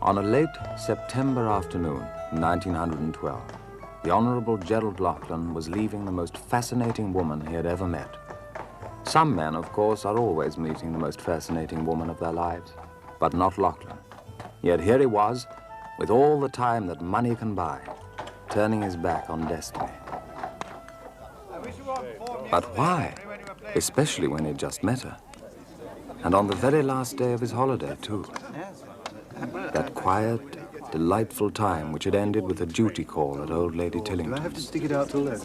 On a late September afternoon in 1912, the Honourable Gerald Lachlan was leaving the most fascinating woman he had ever met. Some men, of course, are always meeting the most fascinating woman of their lives, but not Lachlan. Yet here he was, with all the time that money can buy, turning his back on destiny. But why? Especially when he'd just met her. And on the very last day of his holiday, too. That quiet, delightful time which had ended with a duty call at old Lady Tillington's. Do I have to stick it out till then?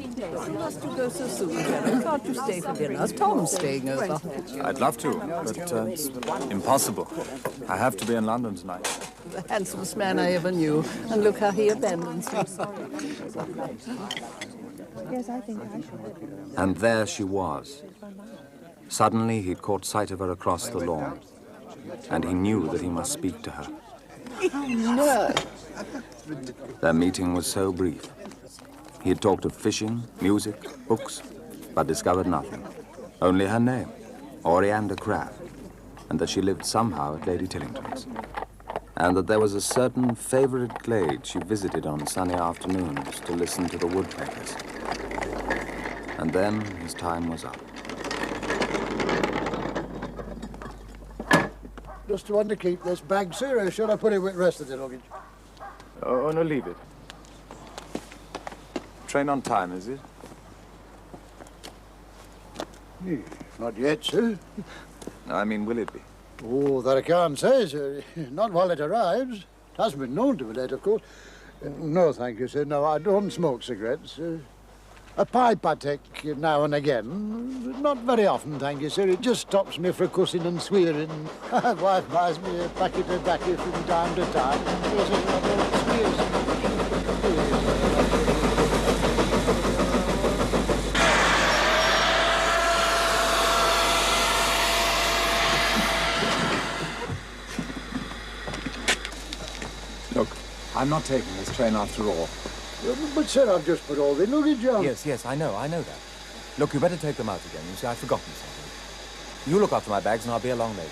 Must you go so soon, Gerald? Can't you stay for dinner? Tom's staying over. I'd love to, but it's impossible. I have to be in London tonight. The handsomest man I ever knew. And look how he abandons me. Yes, I think I should. And there she was. Suddenly, he'd caught sight of her across the lawn, and he knew that he must speak to her. No. Their meeting was so brief. He had talked of fishing, music, books, but discovered nothing. Only her name, Orianda Crab, and that she lived somehow at Lady Tillington's. And that there was a certain favourite glade she visited on sunny afternoons to listen to the woodpeckers. And then his time was up. Just want to keep this bag, sir, or should I put it with the rest of the luggage? Oh, no, leave it. Train on time, is it? Not yet, sir. No, I mean, will it be? Oh, that I can't say, sir. Not while it arrives. It hasn't been known to be late, of course. No, thank you, sir. No, I don't smoke cigarettes. A pipe I take now and again. Not very often, thank you, sir. It just stops me from cussing and swearing. Wife buys me a packet of tobacco from time to time. Yes, I don't swear so much. Look, I'm not taking this train after all. But, sir, I've just put all the luggage on. Yes, I know that. Look, you better take them out again. You see, I've forgotten something. You look after my bags and I'll be along later.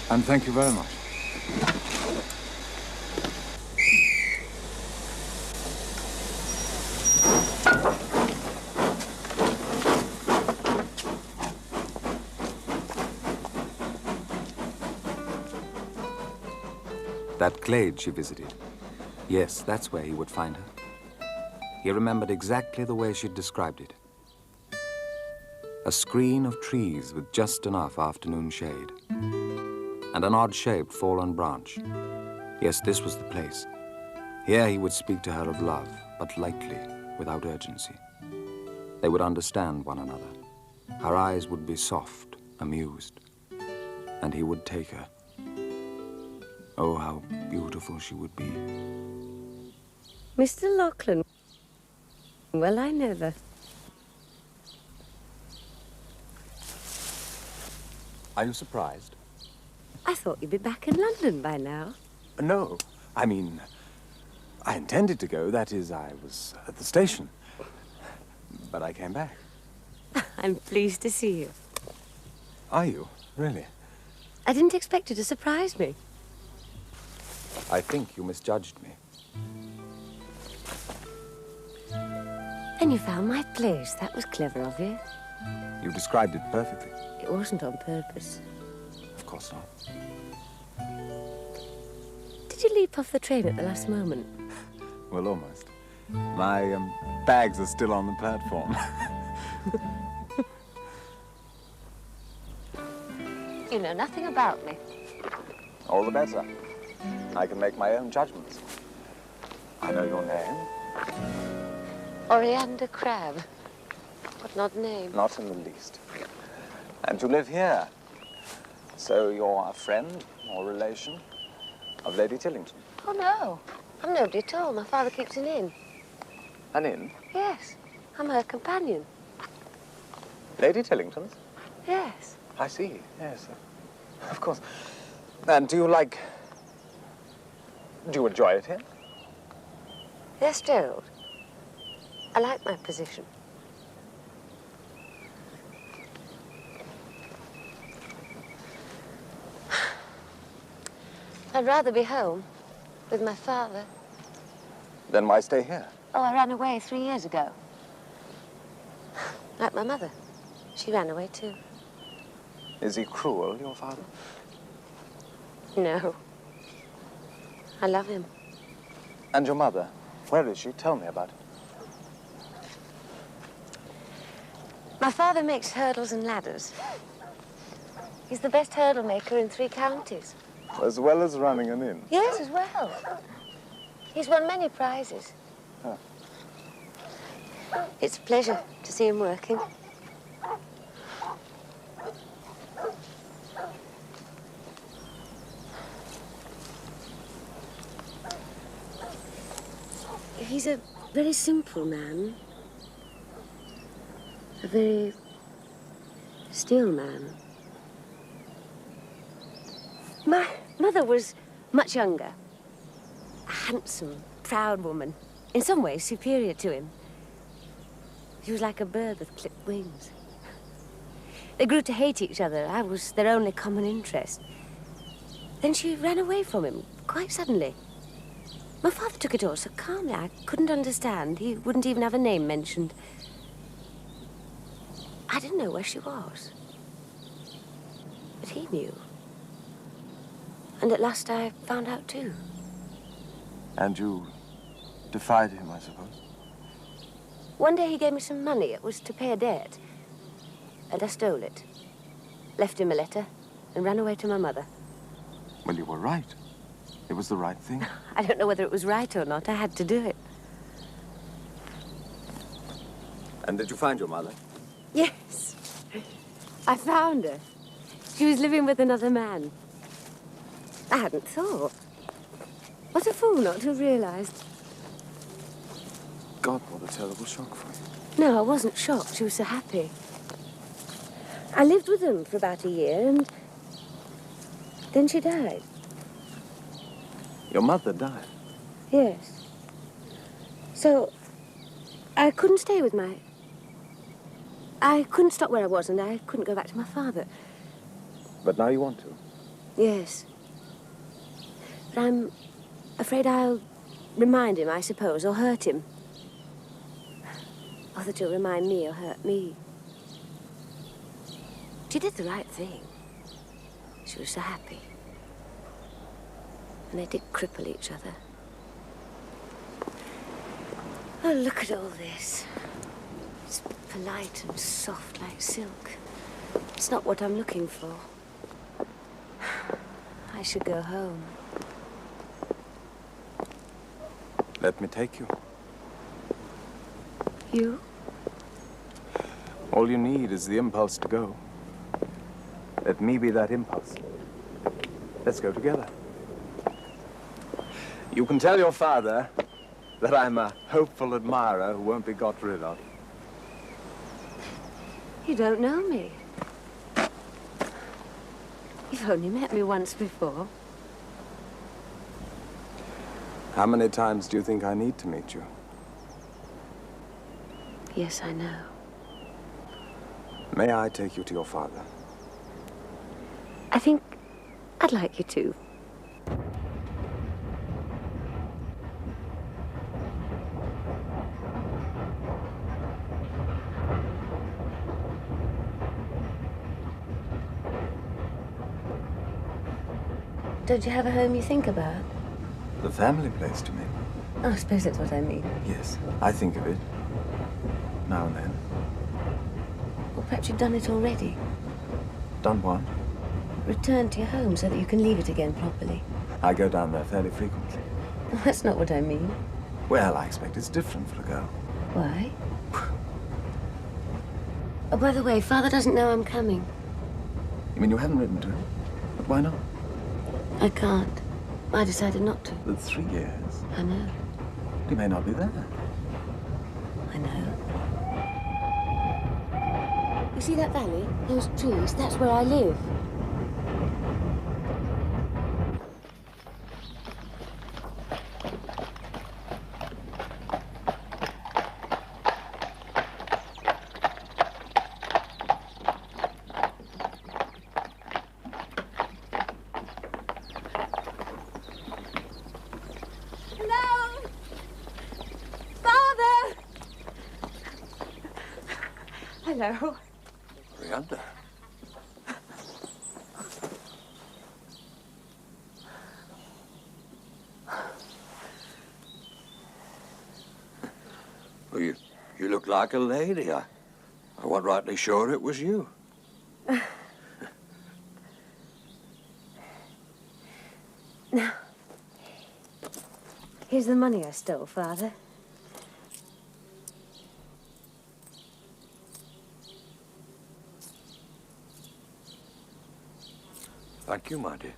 And thank you very much. That glade she visited. Yes, that's where he would find her. He remembered exactly the way she'd described it. A screen of trees with just enough afternoon shade. And an odd-shaped fallen branch. Yes, this was the place. Here he would speak to her of love, but lightly, without urgency. They would understand one another. Her eyes would be soft, amused. And he would take her. Oh, how beautiful she would be. Mr. Lachlan. Well, I never. Are you surprised? I thought you'd be back in London by now. No. I mean, I intended to go. That is, I was at the station. But I came back. I'm pleased to see you. Are you? Really? I didn't expect you to surprise me. I think you misjudged me. And you found my place. That was clever of you. You described it perfectly. It wasn't on purpose. Of course not. Did you leap off the train at the last moment? Well, almost. My bags are still on the platform. You know nothing about me. All the better. I can make my own judgments. I know your name. Orianda Crab. What an odd name. Not in the least. And you live here. So you're a friend or relation of Lady Tillington? Oh, no. I'm nobody at all. My father keeps an inn. An inn? Yes. I'm her companion. Lady Tillington's? Yes. I see, yes. Of course. And do you enjoy it here? Yes, Gerald. I like my position. I'd rather be home with my father. Then why stay here? Oh, I ran away 3 years ago. Like my mother. She ran away too. Is he cruel, your father? No. I love him. And your mother? Where is she? Tell me about it. My father makes hurdles and ladders. He's the best hurdle maker in 3 counties. As well as running an inn? Yes, as well. He's won many prizes. Huh. It's a pleasure to see him working. He's a very simple man. A very still man. My mother was much younger. A handsome, proud woman. In some ways superior to him. She was like a bird with clipped wings. They grew to hate each other. I was their only common interest. Then she ran away from him, quite suddenly. My father took it all so calmly, I couldn't understand. He wouldn't even have a name mentioned. I didn't know where she was. But he knew. And at last I found out too. And you defied him, I suppose? One day he gave me some money. It was to pay a debt. And I stole it. Left him a letter and ran away to my mother. Well, you were right. It was the right thing. I don't know whether it was right or not. I had to do it. And did you find your mother? Yes. I found her. She was living with another man. I hadn't thought. What a fool not to have realized. God, what a terrible shock for you. No, I wasn't shocked. She was so happy. I lived with them for about a year, and then she died. Your mother died? Yes. So, I couldn't stay with my... I couldn't stop where I was, and I couldn't go back to my father. But now you want to? Yes. But I'm afraid I'll remind him, I suppose, or hurt him. Or that he'll remind me or hurt me. She did the right thing. She was so happy. And they did cripple each other. Oh, look at all this. It's polite and soft like silk. It's not what I'm looking for. I should go home. Let me take you. You? All you need is the impulse to go. Let me be that impulse. Let's go together. You can tell your father that I'm a hopeful admirer who won't be got rid of. You don't know me. You've only met me once before. How many times do you think I need to meet you? Yes, I know. May I take you to your father? I think I'd like you to. Don't you have a home you think about? The family place, do you mean? Oh, I suppose that's what I mean. Yes, I think of it. Now and then. Or perhaps you've done it already. Done what? Return to your home so that you can leave it again properly. I go down there fairly frequently. Oh, that's not what I mean. Well, I expect it's different for a girl. Why? Oh, by the way, Father doesn't know I'm coming. You mean you haven't written to him? But why not? I can't. I decided not to. For 3 years. I know. He may not be there. I know. You see that valley? Those trees? That's where I live. Hello. Rihanna. Well, you look like a lady. I wasn't rightly sure it was you. Now, here's the money I stole, Father. Thank you, my dear.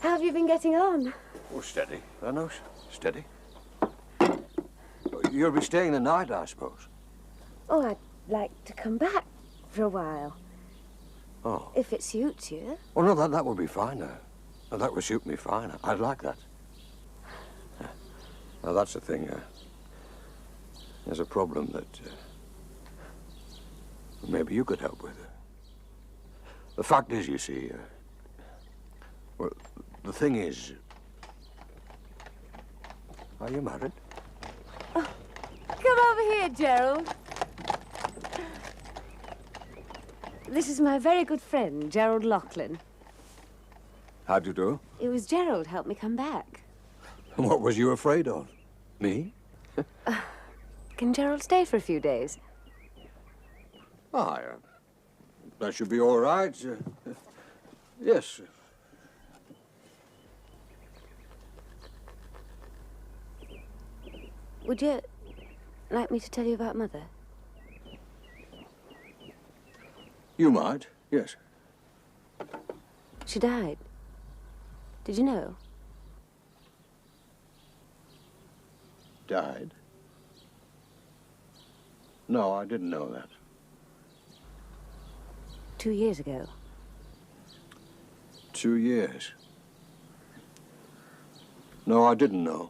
How have you been getting on? Oh, steady, Reynolds. Steady. You'll be staying the night, I suppose. Oh, I'd like to come back for a while. Oh. If it suits you. Oh, no, that would be fine. No, that would suit me fine. I'd like that. Now, that's the thing. There's a problem that maybe you could help with. The fact is, you see, well, the thing is, are you married? Oh, come over here, Gerald. This is my very good friend, Gerald Lachlan. How'd you do? It was Gerald helped me come back. What was you afraid of? Me? Can Gerald stay for a few days? Aye, that should be all right. Yes. Would you like me to tell you about Mother? You might, yes. She died. Did you know? Died? No, I didn't know that. 2 years ago. 2 years? No, I didn't know.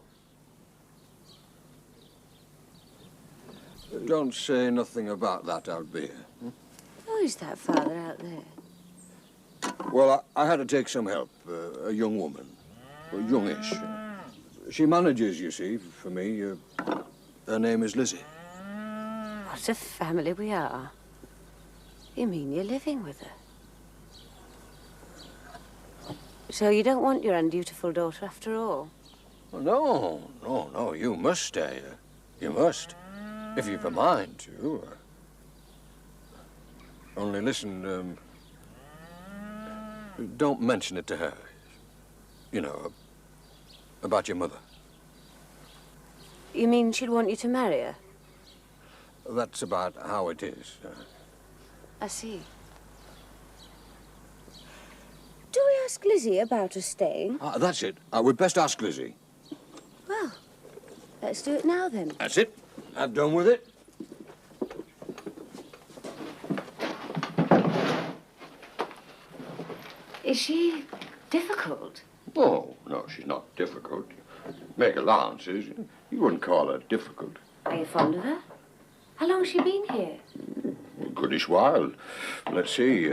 Don't say nothing about that, Albert. Who is that father out there? Well, I had to take some help. A young woman. Youngish. She manages, you see, for me. Her name is Lizzie. What a family we are. You mean you're living with her? So you don't want your undutiful daughter after all? No, you must stay. You must. If you've a mind to. Only listen, don't mention it to her. You know, about your mother. You mean she'd want you to marry her? That's about how it is. I see. Do we ask Lizzie about her staying? That's it. We'd best ask Lizzie. Well, let's do it now then. That's it. I'm done with it. Is she difficult? Oh, no, she's not difficult. Make allowances. You wouldn't call her difficult. Are you fond of her? How long's she been here? Goodish while. Let's see,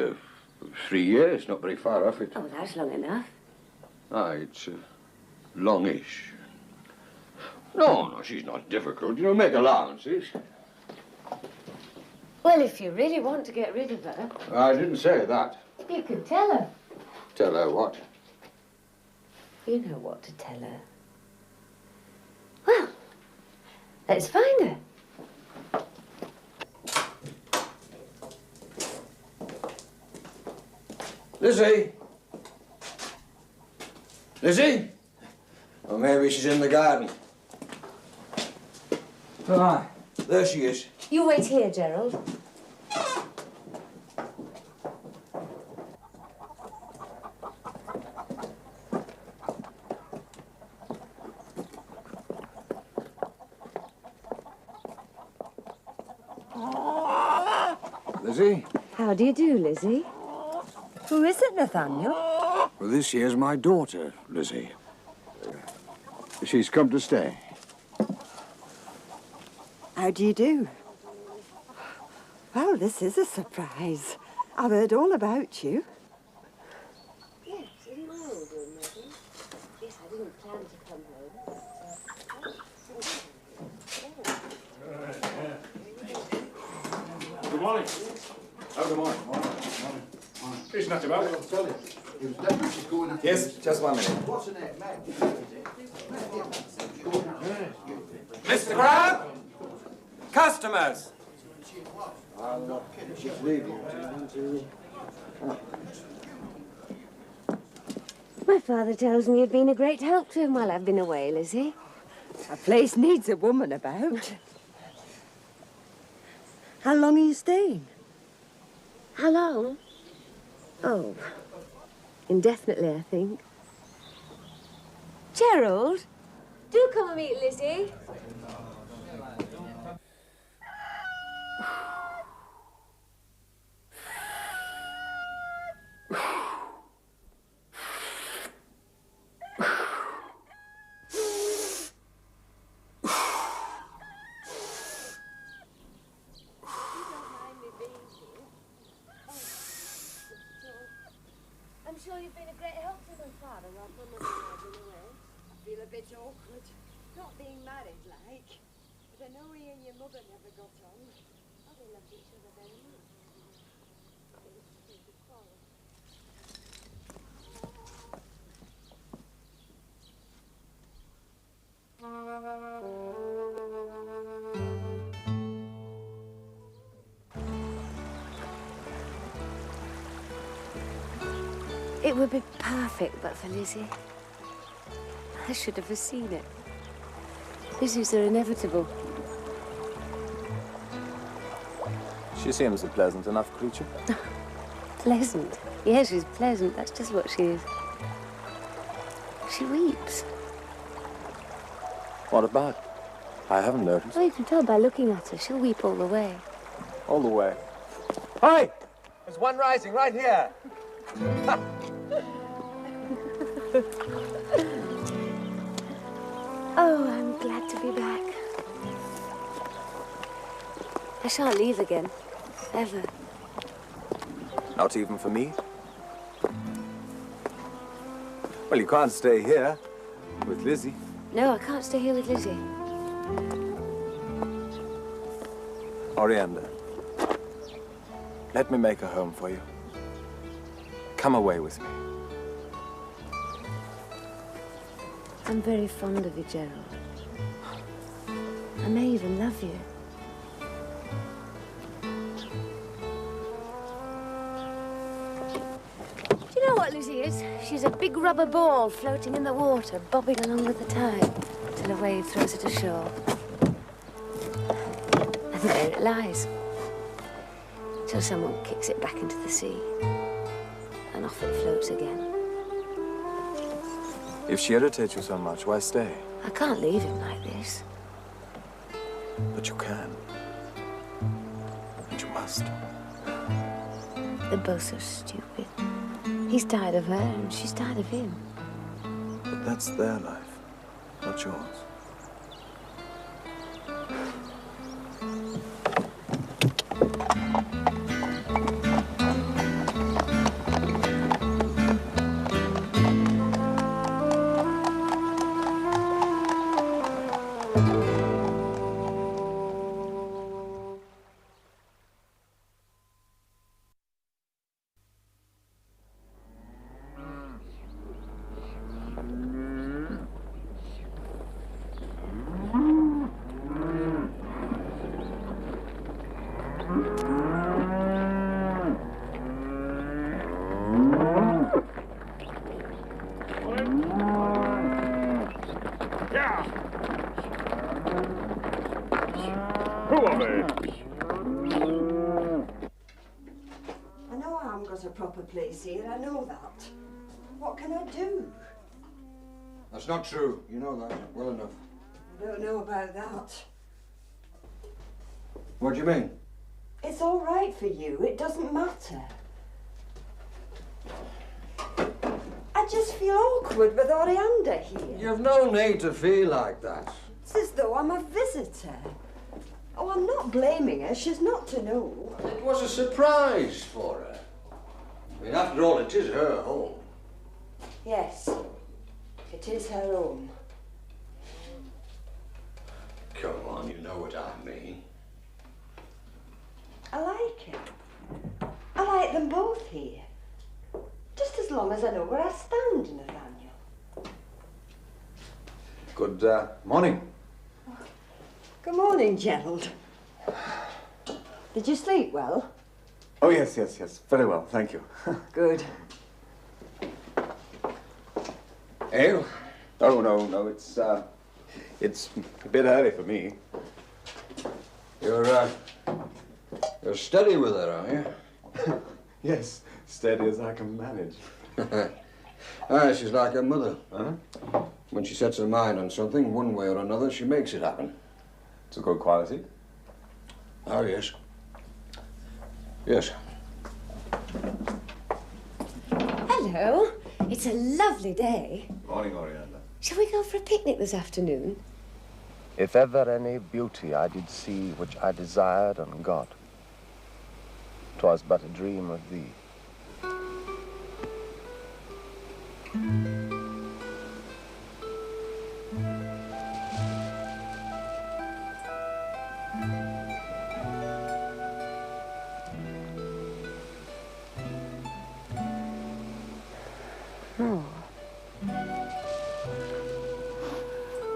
3 years, not very far off it. Oh, that's long enough. It's longish. No, she's not difficult. You know, make allowances. Well, if you really want to get rid of her... I didn't say that. You can tell her. Tell her what? You know what to tell her. Well, let's find her. Lizzie? Lizzie? Or maybe she's in the garden. Ah, there she is. You wait here, Gerald. Lizzie? How do you do, Lizzie? Who is it, Nathaniel? Well, this here's my daughter, Lizzie. She's come to stay. How do you do? Well, this is a surprise. I've heard all about you. Yes, you know, Mother. Yes, I didn't plan to come home. good morning. Oh, good morning. It's not about. Yes, just 1 minute. What's her name? Meg? Mr. Crab! Customers! She's leaving. My father tells me you've been a great help to him while I've been away, Lizzie. A place needs a woman about. How long are you staying? How long? Oh, indefinitely, I think. Gerald, do come and meet Lizzie. I'm sure you've been a great help to my father while Mum and I have been away. I feel a bit awkward. Not being married, like. But I know he and your mother never got on. Oh, they loved each other very much. They used to think of quarrel. It would be perfect but for Lizzie. I should have foreseen it. Lizzies are inevitable. She seems a pleasant enough creature. Pleasant? Yes, she's pleasant. That's just what she is. She weeps. What about? I haven't noticed. Well, you can tell by looking at her. She'll weep all the way. All the way. Hi! There's one rising right here. Oh, I'm glad to be back. I shan't leave again. Ever. Not even for me? Well, you can't stay here with Lizzie. No, I can't stay here with Lizzie. Orianda, let me make a home for you. Come away with me. I'm very fond of you, Gerald. I may even love you. Do you know what Lizzie is? She's a big rubber ball floating in the water, bobbing along with the tide, till a wave throws it ashore. And there it lies, till someone kicks it back into the sea, and off it floats again. If she irritates you so much, why stay? I can't leave him like this. But you can. And you must. They're both so stupid. He's tired of her and she's tired of him. But that's their life, not yours. I know I haven't got a proper place here, I know that. What can I do? That's not true. You know that well enough. I don't know about that. What do you mean? It's all right for you, it doesn't matter. I just feel awkward with Orianda here. You've no need to feel like that. It's as though I'm a visitor. Oh, I'm not blaming her, she's not to know. It was a surprise for her. I mean, after all, it is her home. Yes, it is her home. Come on, you know what I mean. I like them both here. Just as long as I know where I stand, Nathaniel. Good morning. Good morning, Gerald. Did you sleep well? Oh, yes. Very well, thank you. Good. Ale? Oh, no, it's a bit early for me. You're steady with her, are you? Yes, steady as I can manage. She's like her mother. Huh? When she sets her mind on something, one way or another, she makes it happen. It's a good quality. Oh, yes. Yes. Hello. It's a lovely day. Morning, Orianda. Shall we go for a picnic this afternoon? If ever any beauty I did see which I desired and got, 'twas but a dream of thee. Oh.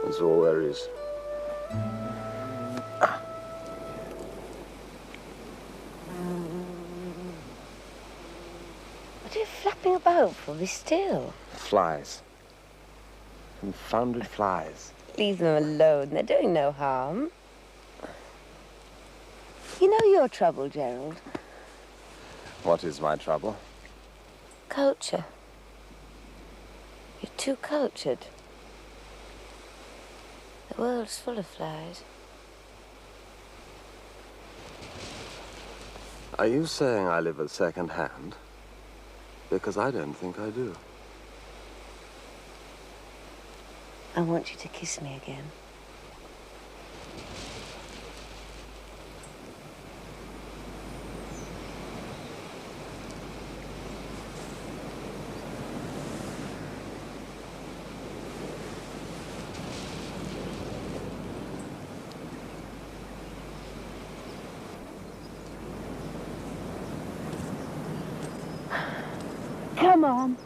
That's all there is. What are you flapping about for? Be still. Flies. Confounded flies. Leave them alone. They're doing no harm. You know your trouble, Gerald. What is my trouble? Culture. You're too cultured. The world's full of flies. Are you saying I live at second hand? Because I don't think I do. I want you to kiss me again. Come on.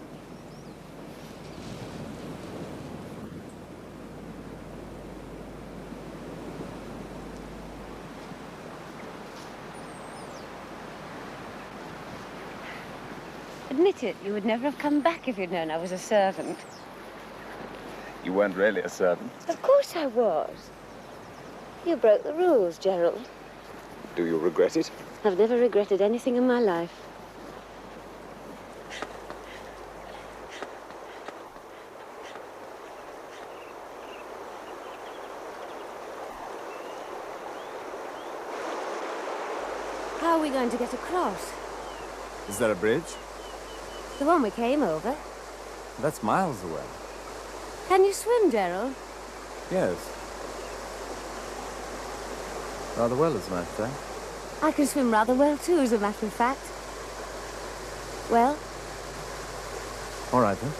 Admit it, you would never have come back if you'd known I was a servant. You weren't really a servant. Of course I was. You broke the rules, Gerald. Do you regret it? I've never regretted anything in my life. How are we going to get across? Is there a bridge? The one we came over. That's miles away. Can you swim, Gerald? Yes. Rather well, as a matter of fact. I can swim rather well, too, as a matter of fact. Well? All right, then.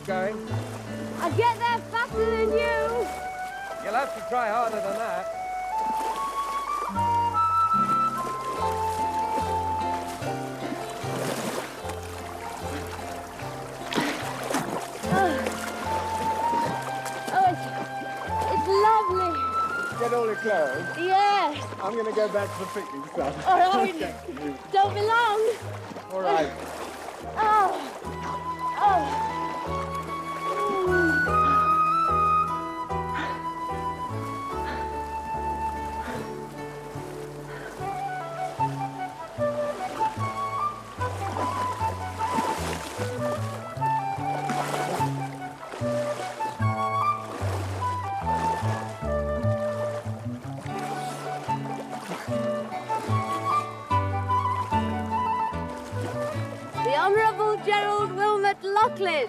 Going. I'll get there faster than you. You'll have to try harder than that. Oh, it's lovely. Get all its clothes? Yes. I'm going to go back to the picnic, son. All right. Don't be long. All right. Oh. Oh. The Honourable Gerald Wilmot Lachlan.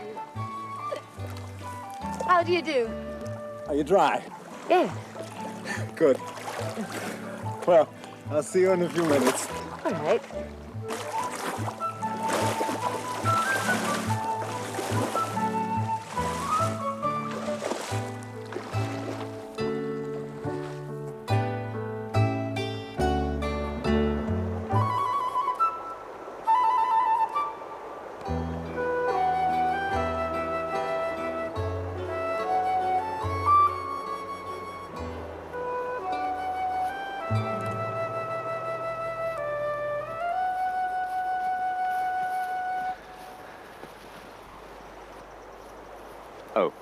How do you do? Are you dry? Yeah. Good. Well, I'll see you in a few minutes. All right. Oh.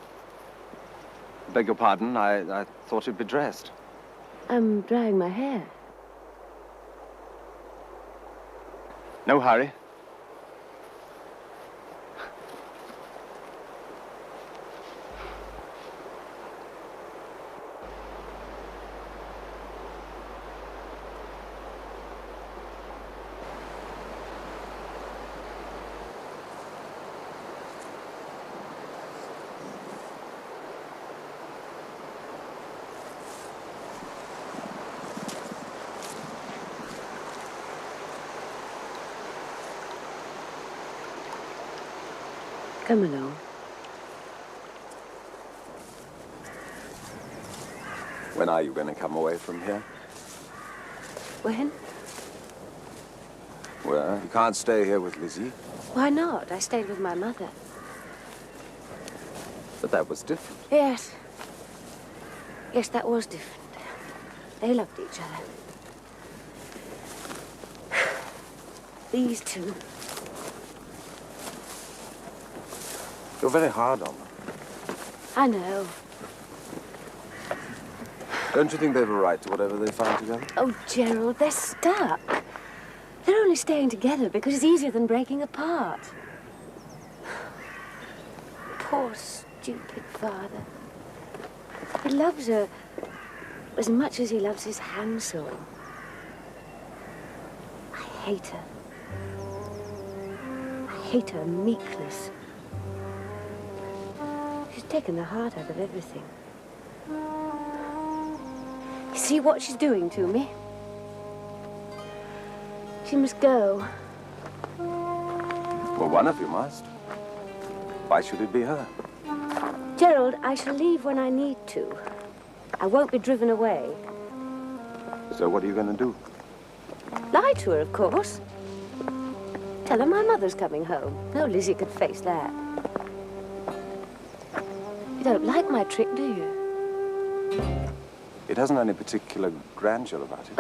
Beg your pardon, I thought you'd be dressed. I'm drying my hair. No hurry. Come along. When are you going to come away from here? When? Well, you can't stay here with Lizzie. Why not? I stayed with my mother. But that was different. Yes. Yes, that was different. They loved each other. These two. You're very hard on them. I know. Don't you think they have a right to whatever they find together? Oh, Gerald, they're stuck. They're only staying together because it's easier than breaking apart. Poor, stupid father. He loves her as much as he loves his hand sewing. I hate her. I hate her meekness. She's taken the heart out of everything. You see what she's doing to me? She must go. Well, one of you must. Why should it be her? Gerald, I shall leave when I need to. I won't be driven away. So what are you going to do? Lie to her, of course. Tell her my mother's coming home. No Lizzie could face that. You don't like my trick, do you? It hasn't any particular grandeur about it.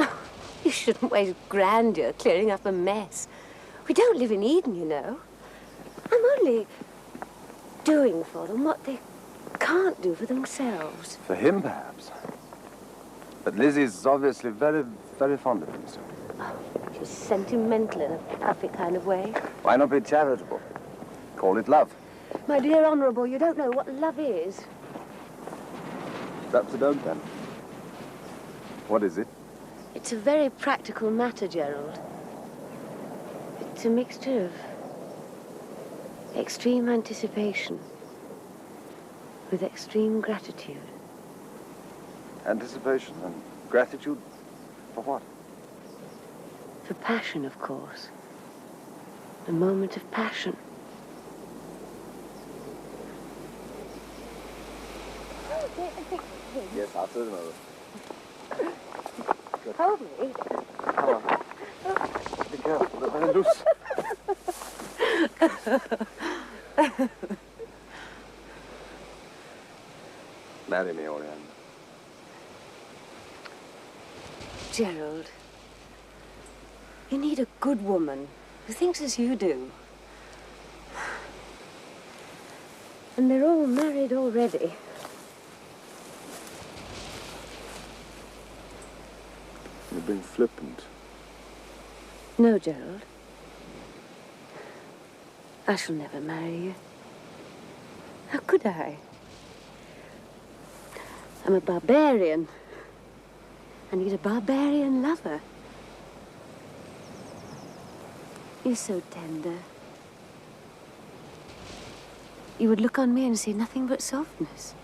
You shouldn't waste grandeur clearing up a mess. We don't live in Eden, you know. I'm only doing for them what they can't do for themselves. For him, perhaps. But Lizzie's obviously very, very fond of him, sir. Oh, she's sentimental in a puffy kind of way. Why not be charitable? Call it love. My dear Honourable, you don't know what love is. Perhaps you don't, then. What is it? It's a very practical matter, Gerald. It's a mixture of extreme anticipation with extreme gratitude. Anticipation and gratitude for what? For passion, of course. A moment of passion. Yes, after another. Hold me. Come on. Be careful, they're very loose. Marry me, Orion. Gerald, you need a good woman who thinks as you do. And they're all married already. You're being flippant. No, Gerald. I shall never marry you. How could I? I'm a barbarian. I need a barbarian lover. You're so tender. You would look on me and see nothing but softness.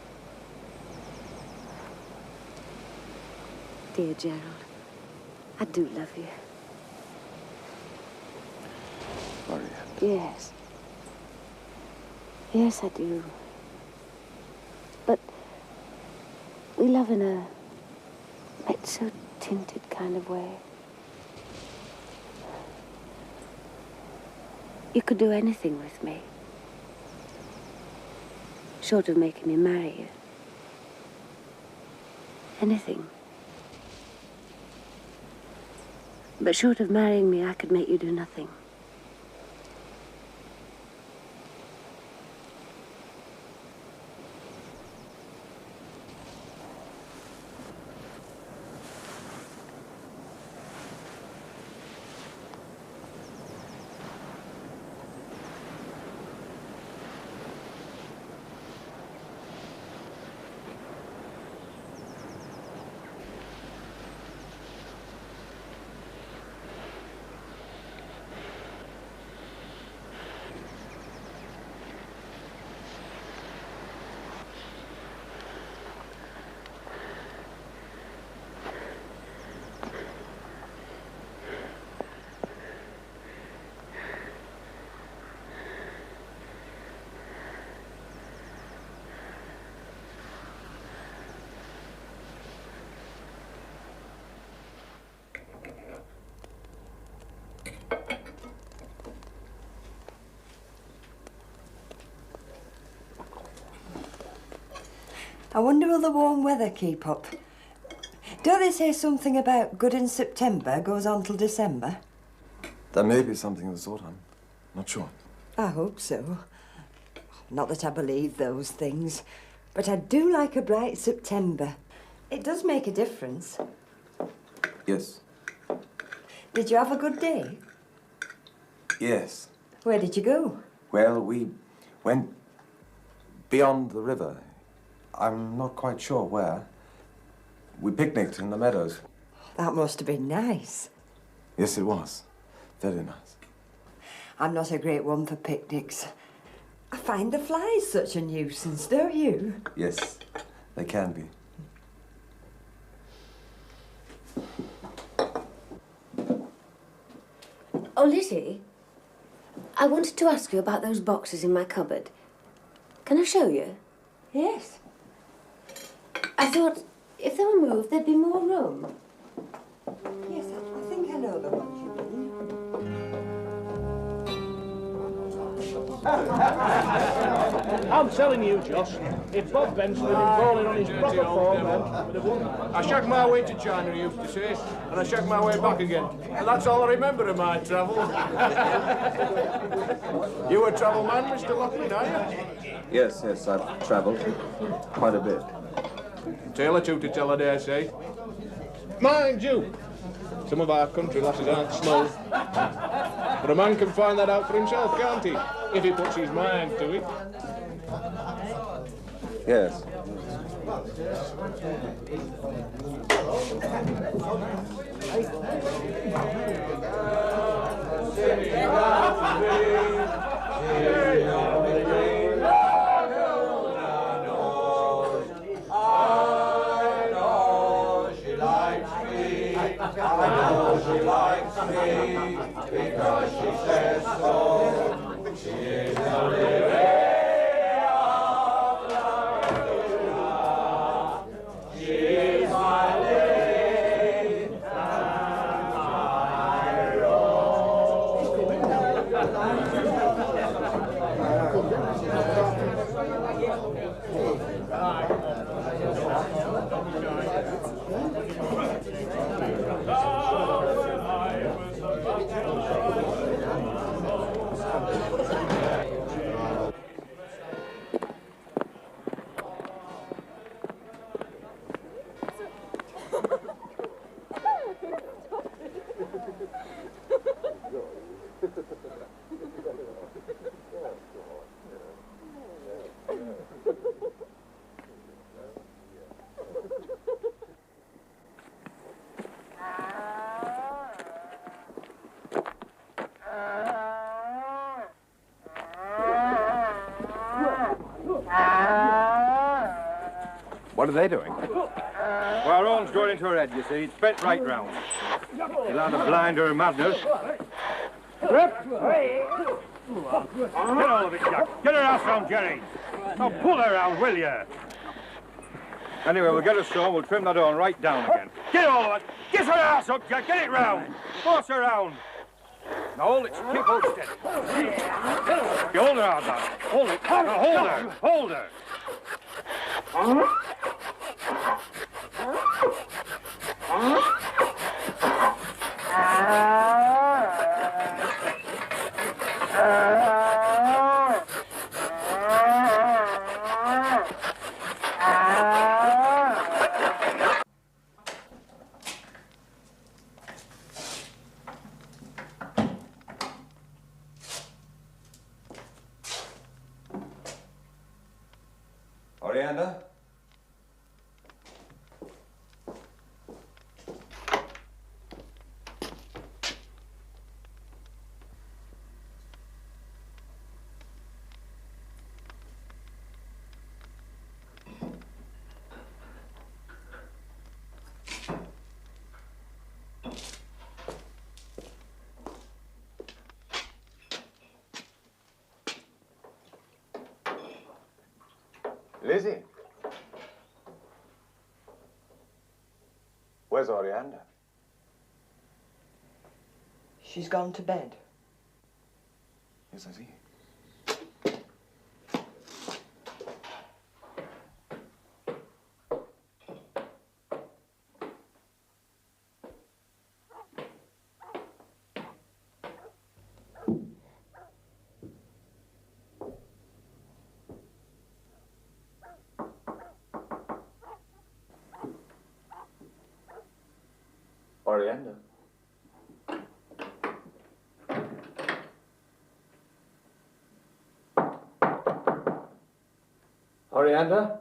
Dear Gerald, I do love you. Mariette. Yes. Yes, I do. But we love in a mezzo-tinted kind of way. You could do anything with me, short of making me marry you. Anything. But short of marrying me, I could make you do nothing. I wonder will the warm weather keep up? Don't they say something about good in September goes on till December? There may be something of the sort, I'm not sure. I hope so. Not that I believe those things, but I do like a bright September. It does make a difference. Yes. Did you have a good day? Yes. Where did you go? Well, we went beyond the river. I'm not quite sure where. We picnicked in the meadows. That must have been nice. Yes, it was. Very nice. I'm not a great one for picnics. I find the flies such a nuisance, don't you? Yes, they can be. Oh, Lizzie, I wanted to ask you about those boxes in my cupboard. Can I show you? Yes. I thought if they were moved, there'd be more room. Yes, I think I know the ones you mean. I'm telling you, Josh, if Bob Benson had been falling on his proper form, then would have won. I shagged my way to China, he used to say, and I shagged my way back again. And that's all I remember of my travel. You a travel man, Mr. Loughlin, are you? Yes, I've travelled quite a bit. Tale or two to tell, I dare say. Mind you, some of our country lasses aren't small. But a man can find that out for himself, can't he? If he puts his mind to it. Yes. I know she likes me because she says so. She's the lily of Laura. She's my lily and my rose. What are they doing? Well, our own's going into her head, you see. It's bent right round. She'll either blind her madness. Get all of it, Jack. Get her ass round, Jerry. Now pull her round, will you? Anyway, we'll get her so we'll trim that on right down again. Get all of it. Get her ass up, Jack. Get it round. Force her round. Now hold it. Keep hold steady. You hold her hard, man. Hold it. Now hold her. Hold her. Oriander? Lizzie? Where's Oriander? She's gone to bed. Yes, I see. Oriander? Oriander?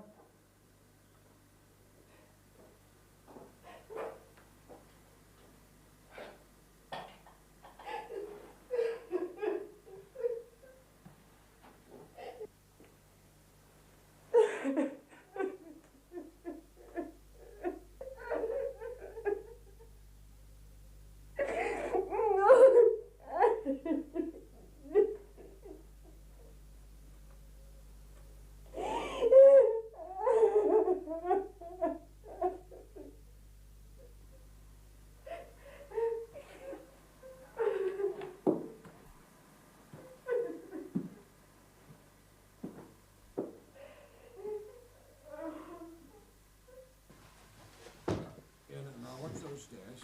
Stairs.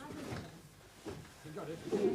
You got it? Right.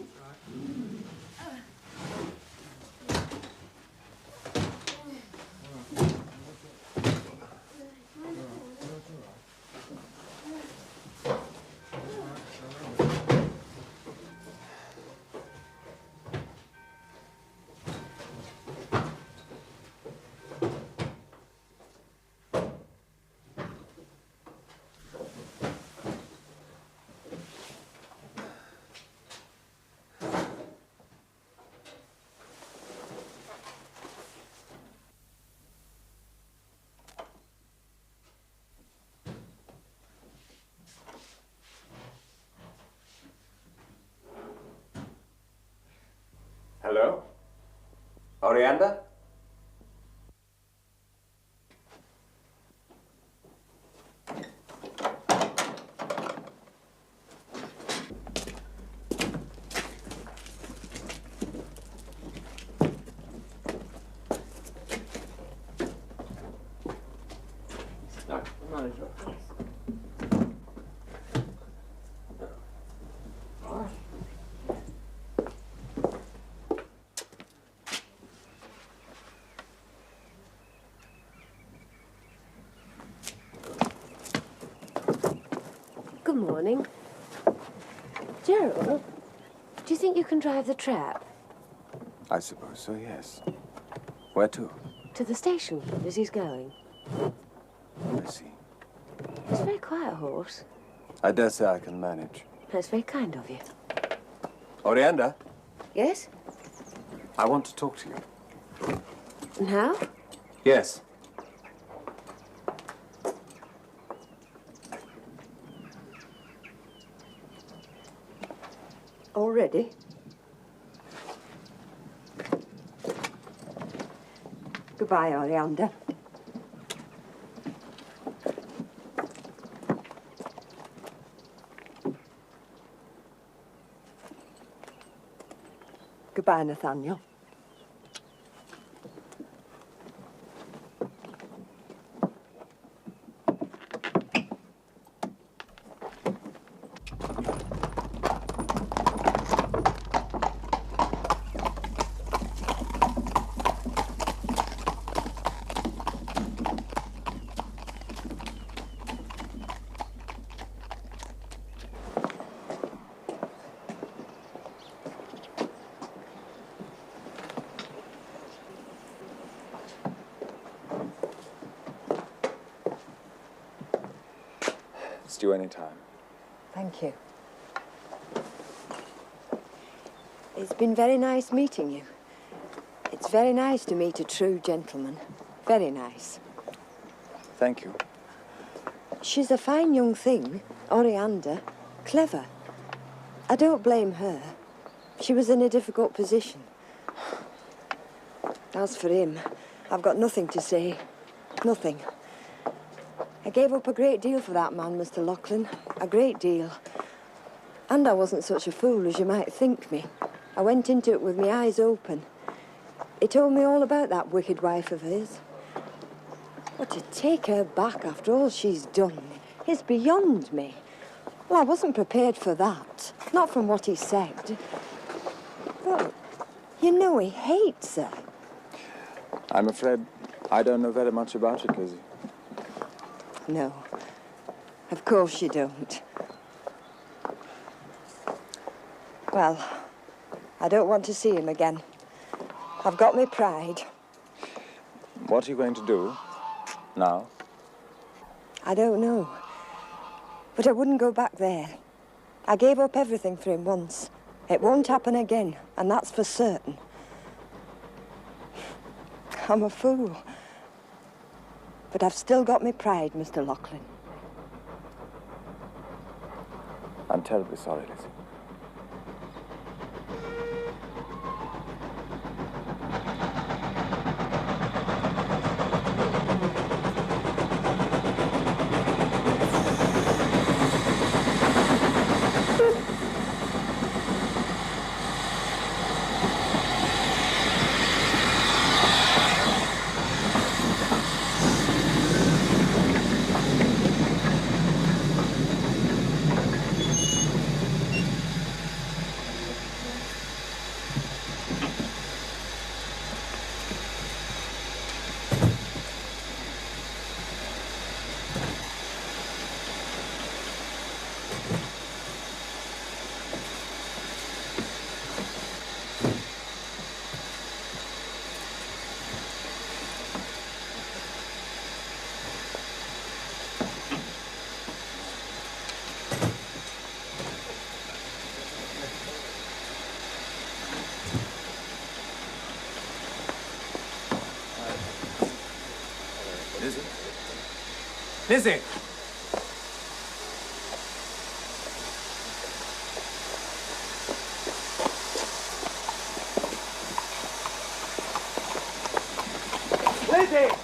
Hello? Oriander? Good morning. Gerald, do you think you can drive the trap? I suppose so, yes. Where to? To the station, as he's going. I see. It's a very quiet horse. I dare say I can manage. That's very kind of you. Oriander? Yes? I want to talk to you. Now? Yes. already. Goodbye, Oriander. Goodbye, Nathaniel. It's due any time. Thank you. It's been very nice meeting you. It's very nice to meet a true gentleman. Very nice. Thank you. She's a fine young thing, Oriander. Clever. I don't blame her. She was in a difficult position. As for him, I've got nothing to say. Nothing. I gave up a great deal for that man, Mr. Lachlan. A great deal. And I wasn't such a fool as you might think me. I went into it with my eyes open. He told me all about that wicked wife of his. But to take her back after all she's done is beyond me. Well, I wasn't prepared for that. Not from what he said. Well, you know he hates her. I'm afraid I don't know very much about it, Lizzie. No, of course you don't. Well, I don't want to see him again. I've got my pride. What are you going to do now? I don't know. But I wouldn't go back there. I gave up everything for him once. It won't happen again, and that's for certain. I'm a fool. But I've still got my pride, Mr. Lachlan. I'm terribly sorry, Lizzie. Lizzie! Lizzie!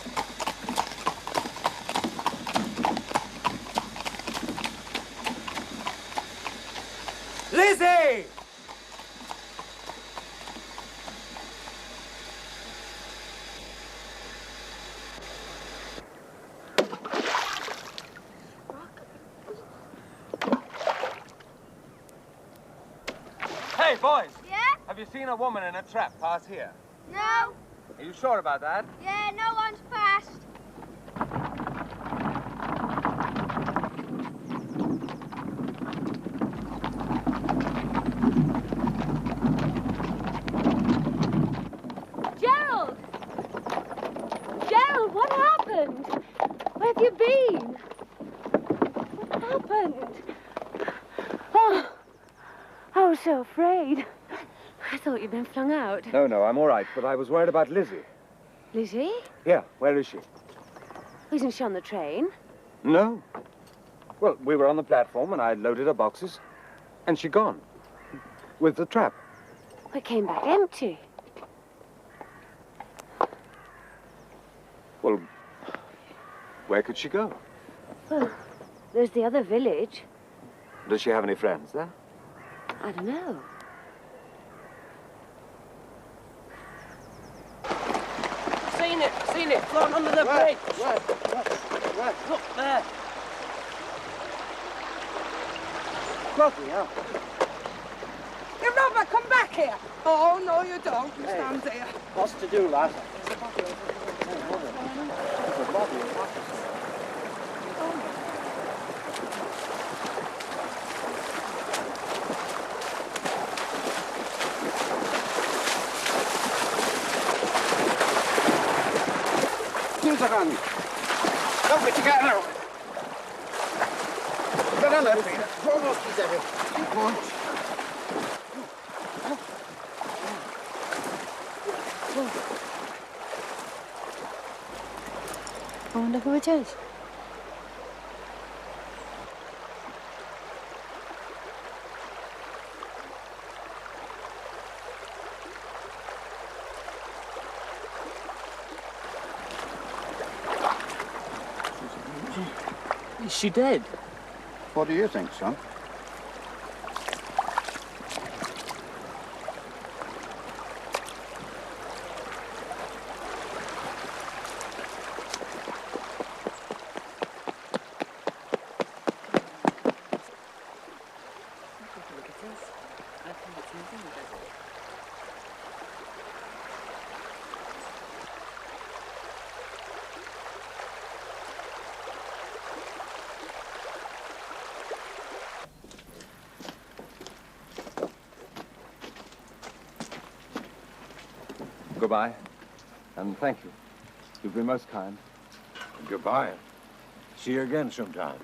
Lizzie! Hey, boys! Yeah? Have you seen a woman in a trap pass here? No. Are you sure about that? Yeah, no one's passed. Gerald! Gerald, what happened? Where have you been? What happened? Oh, I was so afraid. I thought you'd been flung out. No, I'm all right, but I was worried about Lizzie. Lizzie? Yeah, where is she? Isn't she on the train? No. Well, we were on the platform and I loaded her boxes, and she'd gone. With the trap? It came back empty. Well, where could she go? Well, there's the other village. Does she have any friends there? I don't know. Seen it, flown under the bridge. Where? Look there. Bloody hell. You Robert, come back here. Oh, no, you don't. You stand there. What's to do, lad? Give us a hand. Help me to get out. Get on there, Peter. Almost is everything. Come on. I wonder who it is. Is she dead? What do you think, son? Goodbye, and thank you. You've been most kind. Goodbye. See you again sometime.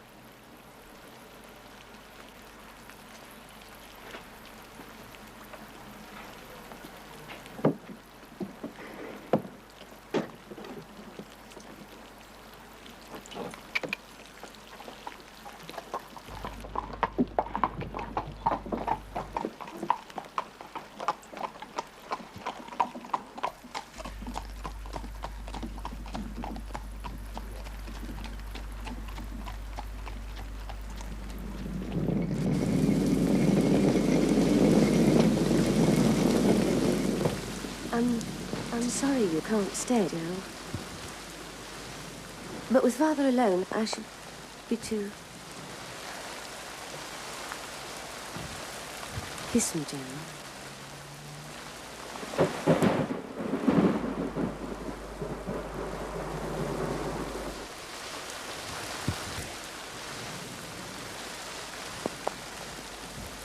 I'm sorry you can't stay, Joe. But with Father alone, I should be too... Kiss me, Joe.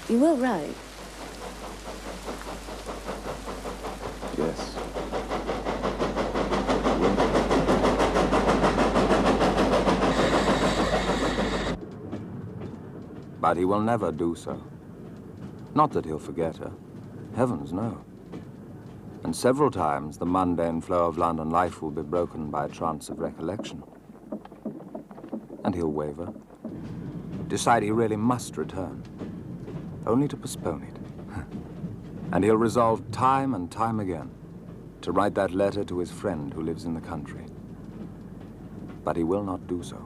You were right. Yes. But he will never do so. Not that he'll forget her. Heavens, no. And several times the mundane flow of London life will be broken by a trance of recollection. And he'll waver, decide he really must return, only to postpone it. And he'll resolve time and time again to write that letter to his friend who lives in the country. But he will not do so.